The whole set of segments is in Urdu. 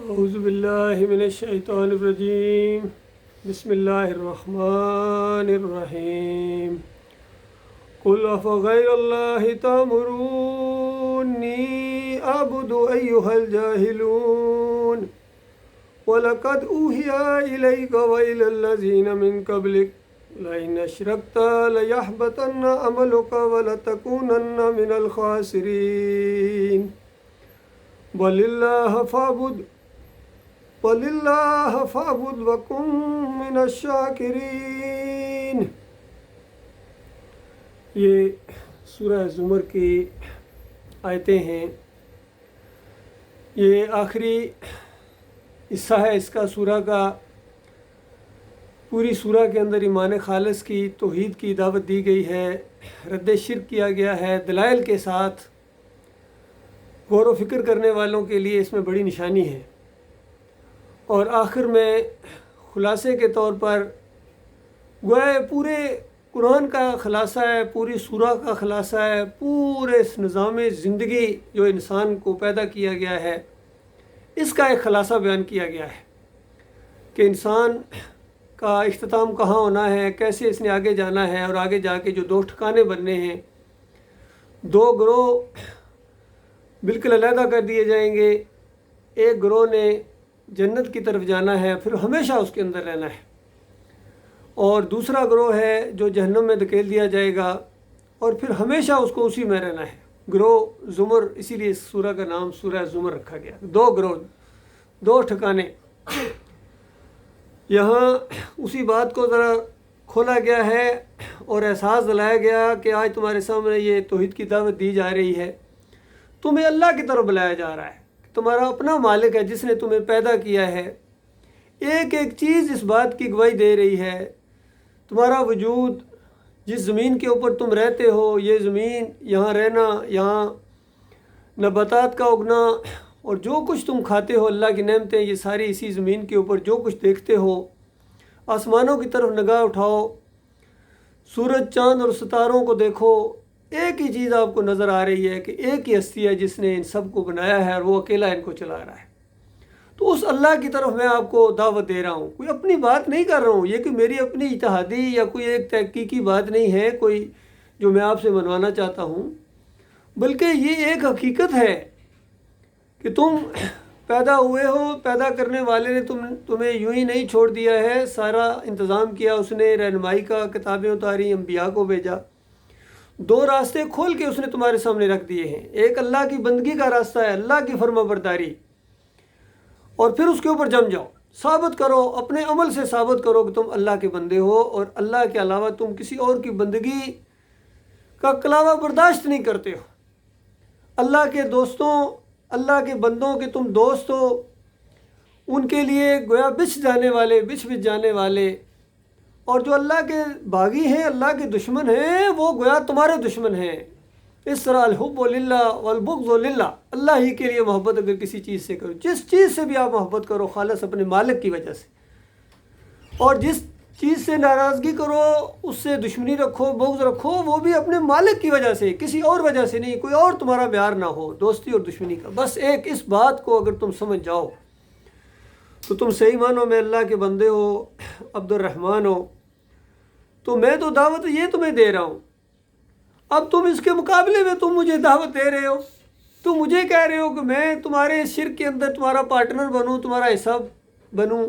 اعوذ باللہ من الشیطان الرجیم بسم اللہ الرحمن الرحیم قل افغیر اللہ تأمرونی اعبد ایہا الجاہلون وَلَقَدْ أُوحِيَ إِلَيْكَ وَإِلَى الَّذِينَ مِن قَبْلِكَ لَئِنْ أَشْرَكْتَ لَيَحْبَطَنَّ عَمَلُكَ وَلَتَكُونَنَّ مِنَ الْخَاسِرِينَ بَلِ اللَّهَ فَاعْبُدْ وَكُن مِّنَ الشَّاكِرِينَ۔ یہ سورہ زمر کی آیتیں ہیں، یہ آخری حصہ ہے اس کا سورہ کا۔ پوری سورہ کے اندر ایمان خالص کی توحید کی دعوت دی گئی ہے، رد شرک کیا گیا ہے دلائل کے ساتھ۔ غور و فکر کرنے والوں کے لیے اس میں بڑی نشانی ہے، اور آخر میں خلاصے کے طور پر گویا پورے قرآن کا خلاصہ ہے، پوری سورہ کا خلاصہ ہے، پورے اس نظام زندگی جو انسان کو پیدا کیا گیا ہے اس کا ایک خلاصہ بیان کیا گیا ہے کہ انسان کا اختتام کہاں ہونا ہے، کیسے اس نے آگے جانا ہے، اور آگے جا کے جو دو ٹھکانے بننے ہیں، دو گروہ بالکل علیحدہ کر دیے جائیں گے۔ ایک گروہ نے جنت کی طرف جانا ہے، پھر ہمیشہ اس کے اندر رہنا ہے، اور دوسرا گروہ ہے جو جہنم میں دھکیل دیا جائے گا اور پھر ہمیشہ اس کو اسی میں رہنا ہے۔ گروہ زمر، اسی لیے اس سورہ کا نام سورہ زمر رکھا گیا۔ دو گروہ، دو ٹھکانے۔ یہاں اسی بات کو ذرا کھولا گیا ہے اور احساس دلایا گیا کہ آج تمہارے سامنے یہ توحید کی دعوت دی جا رہی ہے، تمہیں اللہ کی طرف بلایا جا رہا ہے۔ تمہارا اپنا مالک ہے جس نے تمہیں پیدا کیا ہے، ایک ایک چیز اس بات کی گواہی دے رہی ہے۔ تمہارا وجود، جس زمین کے اوپر تم رہتے ہو، یہ زمین، یہاں رہنا، یہاں نباتات کا اگنا، اور جو کچھ تم کھاتے ہو، اللہ کی نعمتیں، یہ ساری اسی زمین کے اوپر جو کچھ دیکھتے ہو۔ آسمانوں کی طرف نگاہ اٹھاؤ، سورج، چاند اور ستاروں کو دیکھو، ایک ہی چیز آپ کو نظر آ رہی ہے کہ ایک ہی ہستی ہے جس نے ان سب کو بنایا ہے اور وہ اکیلا ان کو چلا رہا ہے۔ تو اس اللہ کی طرف میں آپ کو دعوت دے رہا ہوں، کوئی اپنی بات نہیں کر رہا ہوں، یہ کہ میری اپنی اجتہادی یا کوئی ایک تحقیقی بات نہیں ہے کوئی جو میں آپ سے منوانا چاہتا ہوں، بلکہ یہ ایک حقیقت ہے کہ تم پیدا ہوئے ہو، پیدا کرنے والے نے تمہیں یوں ہی نہیں چھوڑ دیا ہے، سارا انتظام کیا اس نے، رہنمائی کا، کتابیں اتاری، انبیاء کو بھیجا، دو راستے کھول کے اس نے تمہارے سامنے رکھ دیے ہیں۔ ایک اللہ کی بندگی کا راستہ ہے، اللہ کی فرما برداری، اور پھر اس کے اوپر جم جاؤ، ثابت کرو، اپنے عمل سے ثابت کرو کہ تم اللہ کے بندے ہو، اور اللہ کے علاوہ تم کسی اور کی بندگی کا کلاوہ برداشت نہیں کرتے ہو۔ اللہ کے دوستوں، اللہ کے بندوں کے تم دوست ہو، ان کے لیے گویا بچھ جانے والے، اور جو اللہ کے باغی ہیں، اللہ کے دشمن ہیں، وہ گویا تمہارے دشمن ہیں۔ اس طرح الحب للہ والبغض للہ، اللہ ہی کے لیے محبت اگر کسی چیز سے کرو، جس چیز سے بھی آپ محبت کرو خالص اپنے مالک کی وجہ سے، اور جس چیز سے ناراضگی کرو اس سے دشمنی رکھو، بغض رکھو، وہ بھی اپنے مالک کی وجہ سے، کسی اور وجہ سے نہیں، کوئی اور تمہارا معیار نہ ہو دوستی اور دشمنی کا۔ بس ایک اس بات کو اگر تم سمجھ جاؤ تو تم صحیح معنوں میں اللہ کے بندے ہو، عبد الرحمن ہو۔ تو میں تو دعوت یہ تمہیں دے رہا ہوں، اب تم اس کے مقابلے میں تم مجھے دعوت دے رہے ہو، تم مجھے کہہ رہے ہو کہ میں تمہارے شرک کے اندر تمہارا پارٹنر بنوں، تمہارا حصہ بنوں،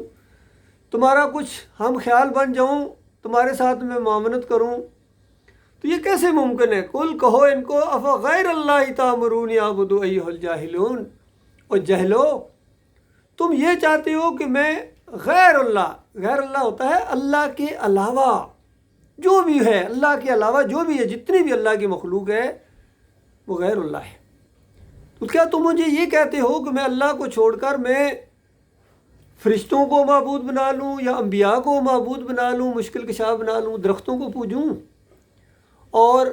تمہارا کچھ ہم خیال بن جاؤں، تمہارے ساتھ میں معاونت کروں، تو یہ کیسے ممکن ہے؟ قل کہو ان کو افغیر اللہ تأمرونی اعبد ایھا الجاہلون، اور جہلو، تم یہ چاہتے ہو کہ میں غیر اللہ ہوتا ہے اللہ کے علاوہ جو بھی ہے، اللہ کے علاوہ جو بھی ہے، جتنی بھی اللہ کی مخلوق ہے وہ غیر اللہ ہے۔ تو کیا تم مجھے یہ کہتے ہو کہ میں اللہ کو چھوڑ کر میں فرشتوں کو معبود بنا لوں، یا انبیاء کو معبود بنا لوں، مشکل کشا بنا لوں، درختوں کو پوجوں، اور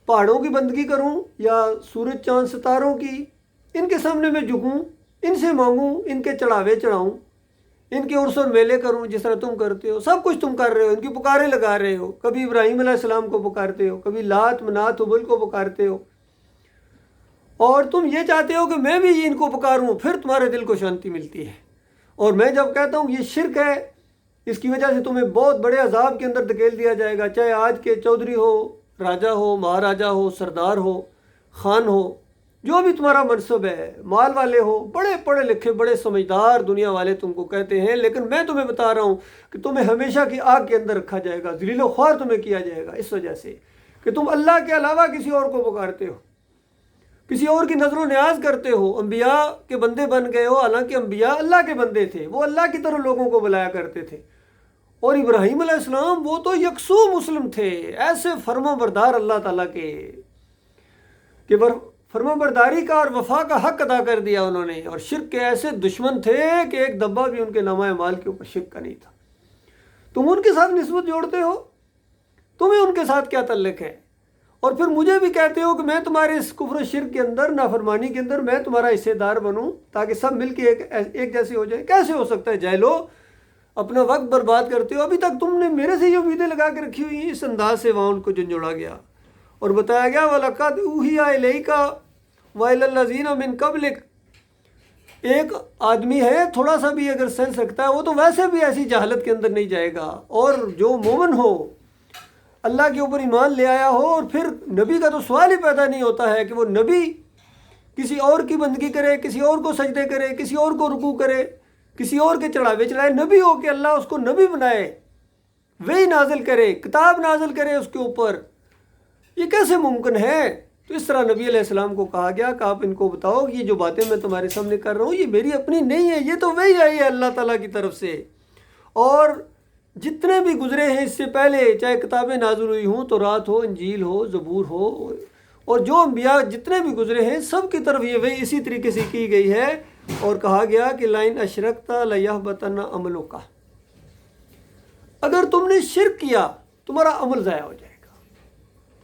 پہاڑوں کی بندگی کروں، یا سورج، چاند، ستاروں کی، ان کے سامنے میں جھکوں، ان سے مانگوں، ان کے چڑھاوے چڑھاؤں، ان کے عرس اور میلے کروں جس طرح تم کرتے ہو؟ سب کچھ تم کر رہے ہو، ان کی پکاریں لگا رہے ہو، کبھی ابراہیم علیہ السلام کو پکارتے ہو، کبھی لات، منات، حبل کو پکارتے ہو، اور تم یہ چاہتے ہو کہ میں بھی ان کو پکاروں، پھر تمہارے دل کو شانتی ملتی ہے۔ اور میں جب کہتا ہوں یہ شرک ہے، اس کی وجہ سے تمہیں بہت بڑے عذاب کے اندر دھکیل دیا جائے گا، چاہے آج کے چودھری ہو، راجہ ہو، مہاراجہ ہو، سردار ہو، خان ہو، جو بھی تمہارا منصب ہے، مال والے ہو، بڑے پڑھے لکھے بڑے سمجھدار دنیا والے تم کو کہتے ہیں، لیکن میں تمہیں بتا رہا ہوں کہ تمہیں ہمیشہ کی آگ کے اندر رکھا جائے گا، ذلیل و خوار تمہیں کیا جائے گا، اس وجہ سے کہ تم اللہ کے علاوہ کسی اور کو پکارتے ہو، کسی اور کی نظر و نیاز کرتے ہو، انبیاء کے بندے بن گئے ہو، حالانکہ انبیاء اللہ کے بندے تھے، وہ اللہ کی طرح لوگوں کو بلایا کرتے تھے۔ اور ابراہیم علیہ السلام وہ تو یکسو مسلم تھے، ایسے فرما بردار اللہ تعالیٰ کے کہ فرما برداری کا اور وفا کا حق ادا کر دیا انہوں نے، اور شرک کے ایسے دشمن تھے کہ ایک دبا بھی ان کے نامہ اعمال کے اوپر شرک کا نہیں تھا۔ تم ان کے ساتھ نسبت جوڑتے ہو، تمہیں ان کے ساتھ کیا تعلق ہے؟ اور پھر مجھے بھی کہتے ہو کہ میں تمہارے اس کفر و شرک کے اندر، نافرمانی کے اندر میں تمہارا حصے دار بنوں تاکہ سب مل کے ایک جیسے ہو جائے۔ کیسے ہو سکتا ہے؟ جاہلو، اپنا وقت برباد کرتے ہو، ابھی تک تم نے میرے سے یہ امیدیں لگا کے رکھی ہوئی ہیں۔ اس انداز سے وہاں ان کو جھنجھوڑا گیا اور بتایا گیا وَلَقَدْ أُوحِيَ إِلَيْكَ وَإِلَى الَّذِينَ مِن قَبْلِكَ۔ ایک آدمی ہے، تھوڑا سا بھی اگر سینس رکھتا ہے، وہ تو ویسے بھی ایسی جہالت کے اندر نہیں جائے گا، اور جو مومن ہو، اللہ کے اوپر ایمان لے آیا ہو، اور پھر نبی کا تو سوال ہی پیدا نہیں ہوتا ہے کہ وہ نبی کسی اور کی بندگی کرے، کسی اور کو سجدے کرے، کسی اور کو رکوع کرے، کسی اور کے چڑھاوے چڑھائے۔ نبی ہو کہ اللہ اس کو نبی بنائے، وہی نازل کرے، کتاب نازل کرے اس کے اوپر، یہ کیسے ممکن ہے؟ تو اس طرح نبی علیہ السلام کو کہا گیا کہ آپ ان کو بتاؤ کہ یہ جو باتیں میں تمہارے سامنے کر رہا ہوں یہ میری اپنی نہیں ہے، یہ تو وہی آئی ہے اللہ تعالیٰ کی طرف سے۔ اور جتنے بھی گزرے ہیں اس سے پہلے، چاہے کتابیں نازل ہوئی ہوں، تورات ہو، انجیل ہو، زبور ہو، اور جو انبیاء جتنے بھی گزرے ہیں سب کی طرف یہ وہی اسی طریقے سے کی گئی ہے، اور کہا گیا کہ لَإِنْ أَشْرَكْتَ لَيَحْبَطَنَّ عَمَلُكَ، اگر تم نے شرک کیا تمہارا عمل ضائع ہو جائے گا۔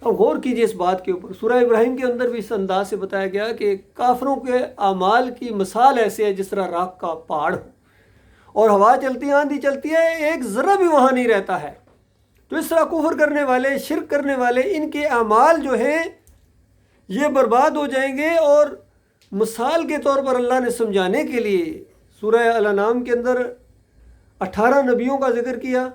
اب غور کیجئے اس بات کے اوپر، سورہ ابراہیم کے اندر بھی اس انداز سے بتایا گیا کہ کافروں کے اعمال کی مثال ایسے ہے جس طرح راکھ کا پہاڑ ہو، اور ہوا چلتی ہے، آندھی چلتی ہے، ایک ذرہ بھی وہاں نہیں رہتا ہے۔ تو اس طرح کفر کرنے والے، شرک کرنے والے، ان کے اعمال جو ہیں یہ برباد ہو جائیں گے۔ اور مثال کے طور پر اللہ نے سمجھانے کے لیے سورہ الانعام کے اندر 18 نبیوں کا ذکر کیا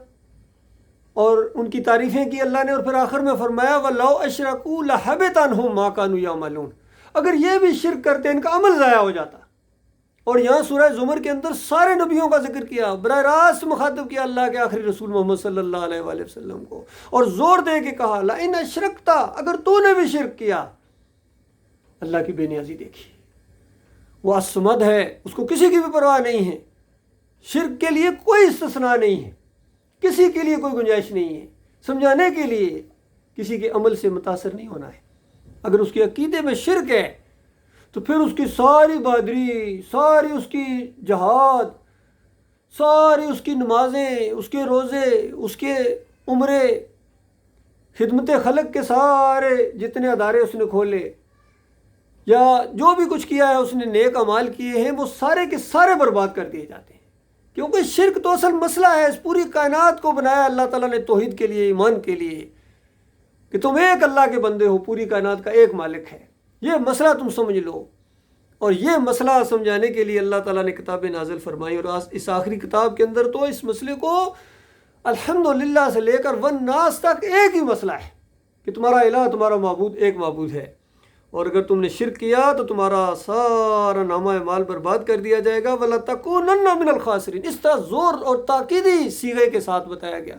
اور ان کی تعریفیں کی اللہ نے، اور پھر آخر میں فرمایا وَلَوْ أَشْرَكُوا لَحَبِطَ عَنْهُمْ مَا كَانُوا يَعْمَلُونَ، اگر یہ بھی شرک کرتے ان کا عمل ضائع ہو جاتا۔ اور یہاں سورہ زمر کے اندر سارے نبیوں کا ذکر کیا، براہ راست مخاطب کیا اللہ کے آخری رسول محمد صلی اللہ علیہ وآلہ وسلم کو، اور زور دے کے کہا لَإِنْ أَشْرَكْتَ، اگر تو نے بھی شرک کیا۔ اللہ کی بے نیازی دیکھی، وہ الصمد ہے، اس کو کسی کی بھی پرواہ نہیں ہے، شرک کے لیے کوئی استثناء نہیں ہے، کسی کے لیے کوئی گنجائش نہیں ہے، سمجھانے کے لیے کسی کے عمل سے متاثر نہیں ہونا ہے۔ اگر اس کے عقیدے میں شرک ہے تو پھر اس کی ساری بہادری، ساری اس کی جہاد، ساری اس کی نمازیں، اس کے روزے، اس کے عمرے، خدمت خلق کے سارے جتنے ادارے اس نے کھولے، یا جو بھی کچھ کیا ہے اس نے نیک اعمال کیے ہیں، وہ سارے کے سارے برباد کر دیے جاتے ہیں، کیونکہ شرک تو اصل مسئلہ ہے۔ اس پوری کائنات کو بنایا اللہ تعالیٰ نے توحید کے لیے، ایمان کے لیے، کہ تم ایک اللہ کے بندے ہو، پوری کائنات کا ایک مالک ہے، یہ مسئلہ تم سمجھ لو۔ اور یہ مسئلہ سمجھانے کے لیے اللہ تعالیٰ نے کتابیں نازل فرمائی، اور اس آخری کتاب کے اندر تو اس مسئلے کو الحمدللہ سے لے کر والناس تک ایک ہی مسئلہ ہے کہ تمہارا الہ، تمہارا معبود ایک معبود ہے، اور اگر تم نے شرک کیا تو تمہارا سارا نامہ اعمال برباد کر دیا جائے گا، وَلَتَكُونَنَّ مِنَ الْخَاسِرِينَ۔ اس طرح زور اور تاکیدی صیغے کے ساتھ بتایا گیا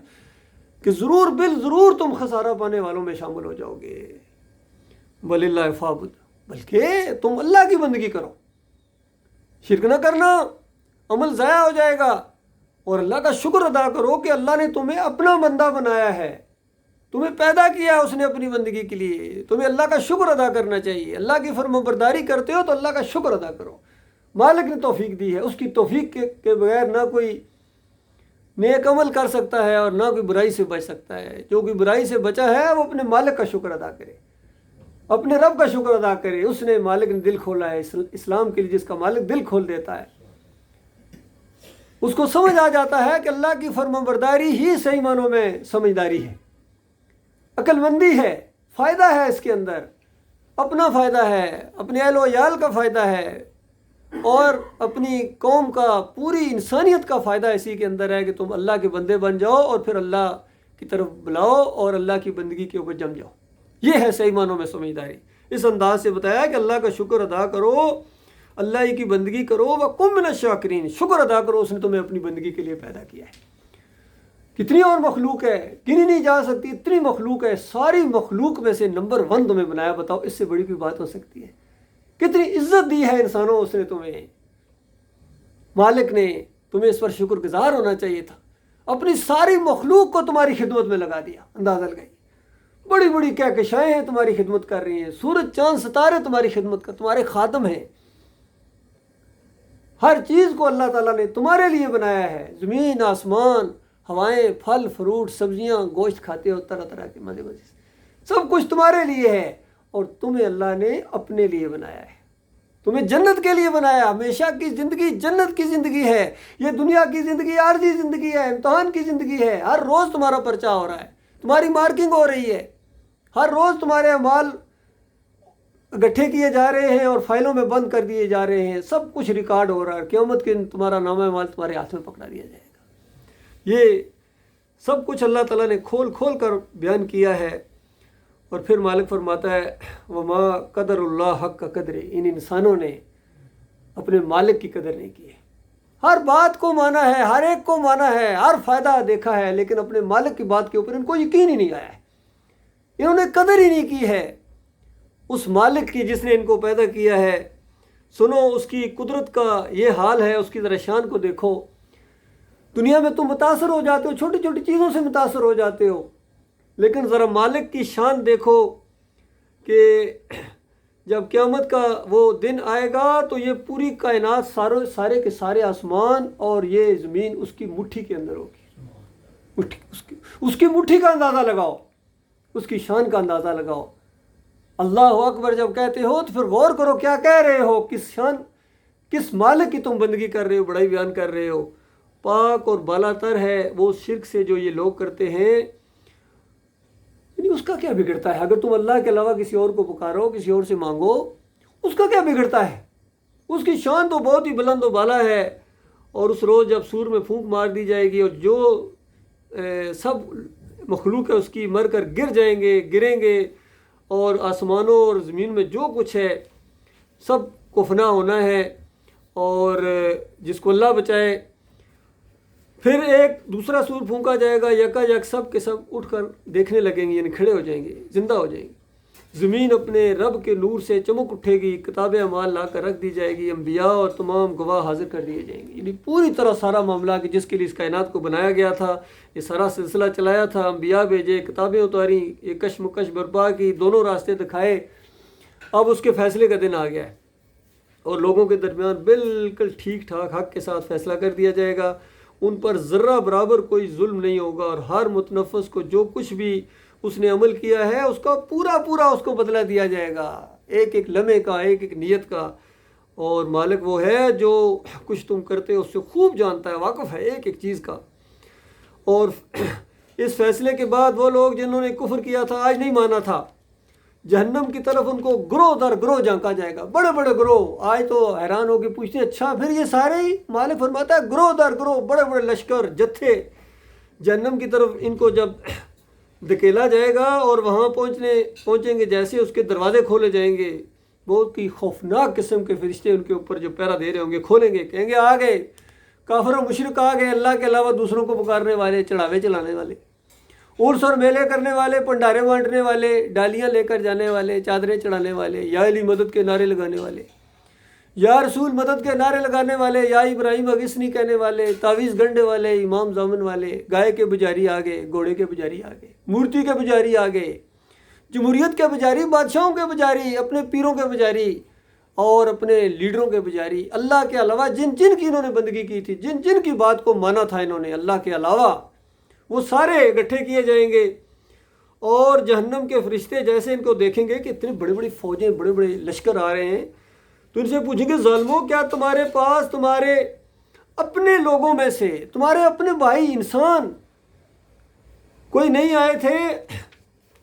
کہ ضرور بالضرور تم خسارہ پانے والوں میں شامل ہو جاؤ گے۔ وَلِلَّهِ فَاعْبُدْ، بلکہ تم اللہ کی بندگی کرو، شرک نہ کرنا، عمل ضائع ہو جائے گا، اور اللہ کا شکر ادا کرو کہ اللہ نے تمہیں اپنا بندہ بنایا ہے، تمہیں پیدا کیا ہے اس نے اپنی بندگی کے لیے، تمہیں اللہ کا شکر ادا کرنا چاہیے۔ اللہ کی فرمانبرداری کرتے ہو تو اللہ کا شکر ادا کرو، مالک نے توفیق دی ہے، اس کی توفیق کے بغیر نہ کوئی نیک عمل کر سکتا ہے اور نہ کوئی برائی سے بچ سکتا ہے۔ جو کوئی برائی سے بچا ہے وہ اپنے مالک کا شکر ادا کرے، اپنے رب کا شکر ادا کرے، اس نے مالک نے دل کھولا ہے اسلام کے لیے، جس کا مالک دل کھول دیتا ہے اس کو سمجھ آ جاتا ہے کہ اللہ کی فرمانبرداری ہی صحیح معنوں میں سمجھداری ہے، عقل مندی ہے، فائدہ ہے اس کے اندر۔ اپنا فائدہ ہے، اپنے اہل و عیال کا فائدہ ہے، اور اپنی قوم کا، پوری انسانیت کا فائدہ اسی کے اندر ہے کہ تم اللہ کے بندے بن جاؤ اور پھر اللہ کی طرف بلاؤ اور اللہ کی بندگی کے اوپر جم جاؤ۔ یہ ہے صحیح معنوں میں سمجھداری۔ اس انداز سے بتایا کہ اللہ کا شکر ادا کرو، اللہ ہی کی بندگی کرو، وَقُم مِّنَ الشَّاکِرِین، شکر ادا کرو، اس نے تمہیں اپنی بندگی کے لیے پیدا کیا ہے۔ کتنی اور مخلوق ہے، گنی نہیں جا سکتی، اتنی مخلوق ہے، ساری مخلوق میں سے نمبر 1 تمہیں بنایا، بتاؤ اس سے بڑی کوئی بات ہو سکتی ہے؟ کتنی عزت دی ہے انسانوں اس نے تمہیں، مالک نے، تمہیں اس پر شکر گزار ہونا چاہیے تھا۔ اپنی ساری مخلوق کو تمہاری خدمت میں لگا دیا، اندازہ لگائی، بڑی بڑی کہکشائیں ہیں تمہاری خدمت کر رہی ہیں، سورج چاند ستارے تمہاری خدمت کر، تمہارے خادم ہیں۔ ہر چیز کو اللہ تعالیٰ نے تمہارے لیے بنایا ہے، زمین، آسمان، ہوائیں، پھل فروٹ، سبزیاں، گوشت کھاتے ہو طرح طرح کے مزے مزے سے، سب کچھ تمہارے لیے ہے، اور تمہیں اللہ نے اپنے لیے بنایا ہے، تمہیں جنت کے لیے بنایا۔ ہمیشہ کی زندگی جنت کی زندگی ہے، یہ دنیا کی زندگی عارضی زندگی ہے، امتحان کی زندگی ہے۔ ہر روز تمہارا پرچہ ہو رہا ہے، تمہاری مارکنگ ہو رہی ہے، ہر روز تمہارے اعمال اکٹھے کیے جا رہے ہیں اور فائلوں میں بند کر دیے جا رہے ہیں، سب کچھ ریکارڈ ہو رہا ہے۔ قیامت کے دن تمہارا نامہ اعمال تمہارے ہاتھ میں پکڑا دیا جائے گا۔ یہ سب کچھ اللہ تعالیٰ نے کھول کھول کر بیان کیا ہے۔ اور پھر مالک فرماتا ہے وما قدر اللہ حق کا قدر، ان انسانوں نے اپنے مالک کی قدر نہیں کی ہے۔ ہر بات کو مانا ہے، ہر ایک کو مانا ہے، ہر فائدہ دیکھا ہے، لیکن اپنے مالک کی بات کے اوپر ان کو یقین ہی نہیں آیا ہے، انہوں نے قدر ہی نہیں کی ہے اس مالک کی جس نے ان کو پیدا کیا ہے۔ سنو اس کی قدرت کا یہ حال ہے، اس کی ذرا شان کو دیکھو۔ دنیا میں تم متاثر ہو جاتے ہو، چھوٹی چھوٹی چیزوں سے متاثر ہو جاتے ہو، لیکن ذرا مالک کی شان دیکھو کہ جب قیامت کا وہ دن آئے گا تو یہ پوری کائنات، سارے کے سارے آسمان اور یہ زمین اس کی مٹھی کے اندر ہوگی۔ اس کی مٹھی کا اندازہ لگاؤ، اس کی شان کا اندازہ لگاؤ۔ اللہ اکبر جب کہتے ہو تو پھر غور کرو کیا کہہ رہے ہو، کس شان، کس مالک کی تم بندگی کر رہے ہو، بڑائی بیان کر رہے ہو۔ پاک اور بالا تر ہے وہ شرک سے جو یہ لوگ کرتے ہیں، یعنی اس کا کیا بگڑتا ہے؟ اگر تم اللہ کے علاوہ کسی اور کو پکارو، کسی اور سے مانگو، اس کا کیا بگڑتا ہے؟ اس کی شان تو بہت ہی بلند و بالا ہے۔ اور اس روز جب سور میں پھونک مار دی جائے گی اور جو سب مخلوق ہے اس کی مر کر گریں گے، اور آسمانوں اور زمین میں جو کچھ ہے سب کو فنا ہونا ہے، اور جس کو اللہ بچائے۔ پھر ایک دوسرا سور پھونکا جائے گا، یکا یک سب کے سب اٹھ کر دیکھنے لگیں گے، یعنی کھڑے ہو جائیں گے، زندہ ہو جائیں گے۔ زمین اپنے رب کے نور سے چمک اٹھے گی، کتاب اعمال لا کر رکھ دی جائے گی، انبیاء اور تمام گواہ حاضر کر دیے جائیں گے، یعنی پوری طرح سارا معاملہ کہ جس کے لیے اس کائنات کو بنایا گیا تھا، یہ سارا سلسلہ چلایا تھا، انبیاء بھیجے، کتابیں اتاری، یہ کشمکش برپا کی، دونوں راستے دکھائے۔ اب اس کے فیصلے کا دن آ گیا ہے اور لوگوں کے درمیان بالکل ٹھیک ٹھاک حق کے ساتھ فیصلہ کر دیا جائے گا۔ ان پر ذرہ برابر کوئی ظلم نہیں ہوگا، اور ہر متنفس کو جو کچھ بھی اس نے عمل کیا ہے اس کا پورا اس کو بدلہ دیا جائے گا، ایک ایک لمحے کا، ایک ایک نیت کا۔ اور مالک وہ ہے جو کچھ تم کرتے ہو اس سے خوب جانتا ہے، واقف ہے ایک ایک چیز کا۔ اور اس فیصلے کے بعد وہ لوگ جنہوں نے کفر کیا تھا، آج نہیں مانا تھا، جہنم کی طرف ان کو گروہ در گروہ جھانکا جائے گا، بڑے بڑے گروہ۔ آج تو حیران ہو کے پوچھتے ہیں اچھا پھر یہ سارے ہی؟ مالک فرماتا ہے گروہ در گروہ، بڑے بڑے لشکر، جتھے جہنم کی طرف ان کو جب دھکیلا جائے گا اور وہاں پہنچیں گے، جیسے اس کے دروازے کھولے جائیں گے، بہت ہی خوفناک قسم کے فرشتے ان کے اوپر جو پہرا دے رہے ہوں گے کھولیں گے، کہیں گے آ گئے کافر و مشرک، آ گئے اللہ کے علاوہ دوسروں کو پکارنے والے، چڑھاوے چلانے والے، عرس اور میلے کرنے والے، پنڈارے بانٹنے والے، ڈالیاں لے کر جانے والے، چادریں چڑھانے والے، یا علی مدد کے نعرے لگانے والے، یا رسول مدد کے نعرے لگانے والے، یا ابراہیم اغثنی کہنے والے، تعویذ گنڈے والے، امام ضامن والے، گائے کے پجاری آگے، گھوڑے کے پجاری آگے، مورتی کے پجاری آگے، جمہوریت کے پجاری، بادشاہوں کے پجاری، اپنے پیروں کے پجاری اور اپنے لیڈروں کے پجاری، اللہ کے علاوہ جن جن کی انہوں نے بندگی کی تھی، جن جن کی بات کو مانا تھا انہوں نے اللہ کے علاوہ، وہ سارے اکٹھے کیے جائیں گے۔ اور جہنم کے فرشتے جیسے ان کو دیکھیں گے کہ اتنی بڑی بڑی فوجیں، بڑے بڑے لشکر آ رہے ہیں، تو ان سے پوچھیں گے ظالموں کیا تمہارے پاس تمہارے اپنے لوگوں میں سے، تمہارے اپنے بھائی انسان کوئی نہیں آئے تھے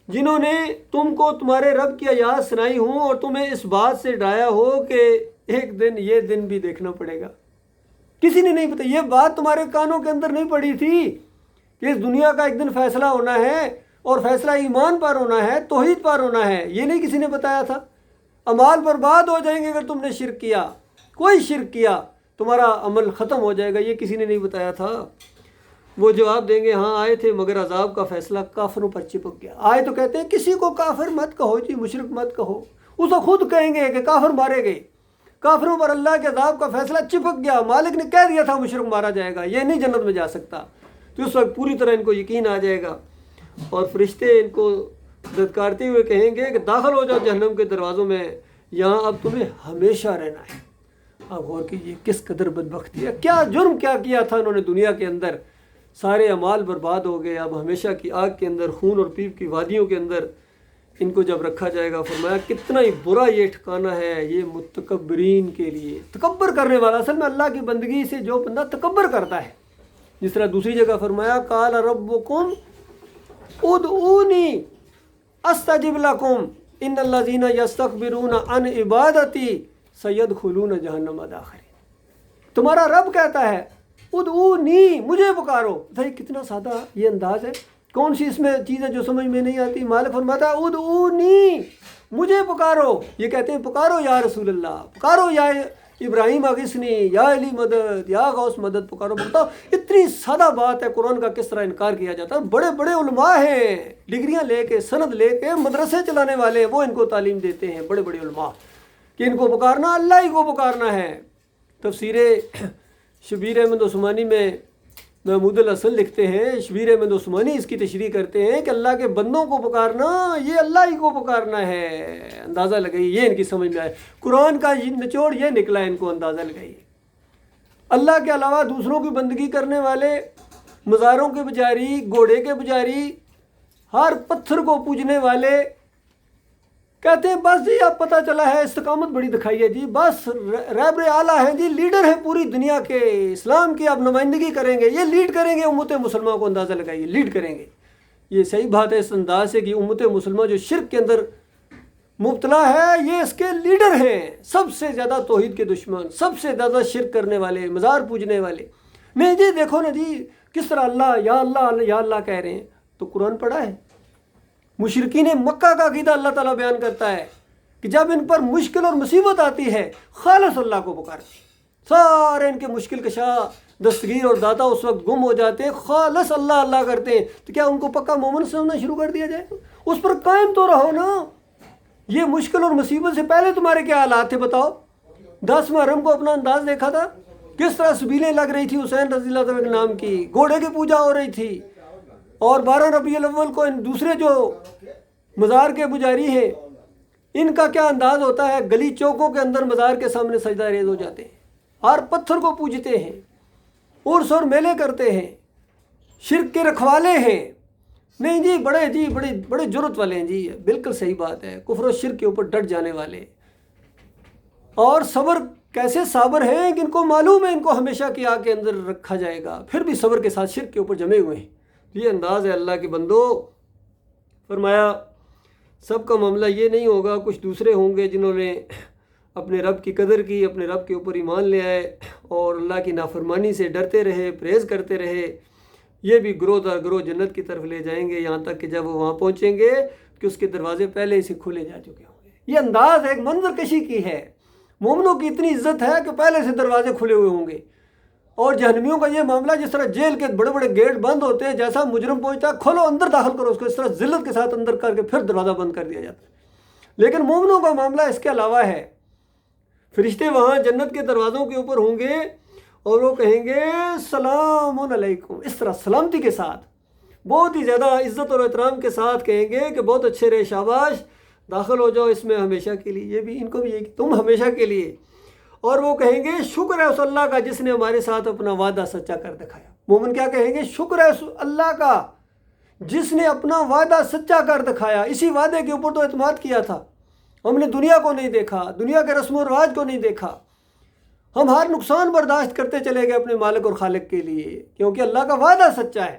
جنہوں نے تم کو تمہارے رب کی آیات سنائی ہوں اور تمہیں اس بات سے ڈرایا ہو کہ ایک دن یہ دن بھی دیکھنا پڑے گا۔ کسی نے نہیں بتایا، یہ بات تمہارے کانوں کے اندر نہیں پڑی تھی کہ اس دنیا کا ایک دن فیصلہ ہونا ہے اور فیصلہ ایمان پر ہونا ہے، توحید پر ہونا ہے، یہ نہیں کسی نے بتایا تھا۔ اعمال برباد ہو جائیں گے اگر تم نے شرک کیا، کوئی شرک کیا تمہارا عمل ختم ہو جائے گا، یہ کسی نے نہیں بتایا تھا۔ وہ جواب دیں گے ہاں آئے تھے مگر عذاب کا فیصلہ کافروں پر چپک گیا۔ آئے تو کہتے ہیں کسی کو کافر مت کہو جی، مشرک مت کہو، اسے خود کہیں گے کہ کافر مارے گئے، کافروں پر اللہ کے عذاب کا فیصلہ چپک گیا، مالک نے کہہ دیا تھا مشرک مارا جائے گا، یہ نہیں جنت میں جا سکتا۔ تو اس وقت پوری طرح ان کو یقین آ جائے گا اور فرشتے ان کو دھتکارتے ہوئے کہیں گے کہ داخل ہو جاؤ جہنم کے دروازوں میں، یہاں اب تمہیں ہمیشہ رہنا ہے۔ اب غور کیجیے کس قدر بدبختی ہے، کیا جرم کیا کیا تھا انہوں نے دنیا کے اندر، سارے اعمال برباد ہو گئے، اب ہمیشہ کی آگ کے اندر، خون اور پیپ کی وادیوں کے اندر ان کو جب رکھا جائے گا۔ فرمایا کتنا ہی برا یہ ٹھکانہ ہے یہ متکبرین کے لیے، تکبر کرنے والا۔ اصل میں اللہ کی بندگی سے جو بندہ تکبر کرتا ہے، جس طرح دوسری جگہ فرمایا قال ربکم ادعونی استجب لکم ان الذین یستکبرون عن عبادتی سیدخلون جہنم داخرین۔ تمہارا رب کہتا ہے ادعونی، مجھے پکارو۔ بھائی کتنا سادہ یہ انداز ہے، کون سی اس میں چیز ہے جو سمجھ میں نہیں آتی؟ مالک فرماتا ہے ادعونی، مجھے پکارو۔ یہ کہتے ہیں پکارو یا رسول اللہ، پکارو یا ابراہیم اغثنی، یا علی مدد، یا غوث مدد، پکارو۔ بتاؤ اتنی سادہ بات ہے، قرآن کا کس طرح انکار کیا جاتا ہے۔ بڑے بڑے علماء ہیں، ڈگریاں لے کے، سند لے کے، مدرسے چلانے والے، وہ ان کو تعلیم دیتے ہیں، بڑے بڑے علماء، کہ ان کو پکارنا اللہ ہی کو پکارنا ہے۔ تفسیر شبیر احمد عثمانی میں محمود الحسن لکھتے ہیں، شبیر احمد عثمانی اس کی تشریح کرتے ہیں کہ اللہ کے بندوں کو پکارنا یہ اللہ ہی کو پکارنا ہے۔ اندازہ لگائیے، یہ ان کی سمجھ میں آئے، قرآن کا نچوڑ یہ نکلا ہے، ان کو اندازہ لگائیے۔ اللہ کے علاوہ دوسروں کی بندگی کرنے والے، مزاروں کے پجاری، گھوڑے کے پجاری، ہر پتھر کو پوجنے والے کہتے ہیں بس جی اب پتہ چلا ہے، استقامت بڑی دکھائی ہے جی، بس رہبر اعلیٰ ہیں جی، لیڈر ہیں پوری دنیا کے، اسلام کی اب نمائندگی کریں گے، یہ لیڈ کریں گے امت مسلمہ کو۔ اندازہ لگائیے، لیڈ کریں گے۔ یہ صحیح بات ہے اس انداز سے کہ امت مسلمہ جو شرک کے اندر مبتلا ہے، یہ اس کے لیڈر ہیں، سب سے زیادہ توحید کے دشمن، سب سے زیادہ شرک کرنے والے، مزار پوجنے والے۔ نہیں جی دیکھو نا جی کس طرح اللہ یا اللہ یا اللہ کہہ رہے ہیں، تو قرآن پڑھا ہے؟ مشرکین مکہ کا عقیدہ اللہ تعالیٰ بیان کرتا ہے کہ جب ان پر مشکل اور مصیبت آتی ہے خالص اللہ کو پکارتے ہیں، سارے ان کے مشکل کشا، دستگیر اور داتا اس وقت گم ہو جاتے ہیں، خالص اللہ اللہ کرتے ہیں، تو کیا ان کو پکا مومن سمجھنا شروع کر دیا جائے؟ اس پر قائم تو رہو نا۔ یہ مشکل اور مصیبت سے پہلے تمہارے کیا حالات تھے بتاؤ؟ 10 محرم کو اپنا انداز دیکھا تھا، کس طرح سبیلیں لگ رہی تھی حسین رضی اللہ تعالیٰ کے نام کی، گھوڑے کی پوجا ہو رہی تھی، اور 12 ربیع الاول کو ان دوسرے جو مزار کے پجاری ہیں ان کا کیا انداز ہوتا ہے، گلی چوکوں کے اندر مزار کے سامنے سجدہ ریز ہو جاتے ہیں، ہر پتھر کو پوجتے ہیں، عرس اور میلے کرتے ہیں، شرک کے رکھوالے ہیں۔ نہیں جی بڑے جرت والے ہیں جی، بالکل صحیح بات ہے، کفر و شرک کے اوپر ڈٹ جانے والے، اور صبر کیسے صابر ہیں کہ ان کو معلوم ہے ان کو ہمیشہ کی آگ کے اندر رکھا جائے گا، پھر بھی صبر کے ساتھ شرک کے اوپر جمے ہوئے ہیں۔ یہ انداز ہے اللہ کے بندو۔ فرمایا سب کا معاملہ یہ نہیں ہوگا، کچھ دوسرے ہوں گے جنہوں نے اپنے رب کی قدر کی، اپنے رب کے اوپر ایمان لے آئے اور اللہ کی نافرمانی سے ڈرتے رہے، پرہیز کرتے رہے، یہ بھی گروہ در گروہ جنت کی طرف لے جائیں گے، یہاں تک کہ جب وہ وہاں پہنچیں گے کہ اس کے دروازے پہلے ہی سے کھولے جا چکے ہوں گے۔ یہ انداز ایک منظر کشی کی ہے، مومنوں کی اتنی عزت ہے کہ پہلے سے دروازے کھلے ہوئے ہوں گے، اور جہنمیوں کا یہ معاملہ جس طرح جیل کے بڑے بڑے گیٹ بند ہوتے ہیں، جیسا مجرم پہنچتا ہے کھولو اندر داخل کرو اس کو، اس طرح ذلت کے ساتھ اندر کر کے پھر دروازہ بند کر دیا جاتا ہے۔ لیکن مومنوں کا معاملہ اس کے علاوہ ہے، فرشتے وہاں جنت کے دروازوں کے اوپر ہوں گے اور وہ کہیں گے سلام علیکم، اس طرح سلامتی کے ساتھ، بہت ہی زیادہ عزت اور احترام کے ساتھ کہیں گے کہ بہت اچھے رہے، شاباش، داخل ہو جاؤ اس میں ہمیشہ کے لیے، یہ بھی ان کو بھی یہ کہ تم ہمیشہ کے لیے۔ اور وہ کہیں گے شکر ہے اس اللہ کا جس نے ہمارے ساتھ اپنا وعدہ سچا کر دکھایا۔ مومن کیا کہیں گے؟ شکر ہے اس اللہ کا جس نے اپنا وعدہ سچا کر دکھایا، اسی وعدے کے اوپر تو اعتماد کیا تھا، ہم نے دنیا کو نہیں دیکھا، دنیا کے رسم و رواج کو نہیں دیکھا، ہم ہر نقصان برداشت کرتے چلے گئے اپنے مالک اور خالق کے لیے، کیونکہ اللہ کا وعدہ سچا ہے،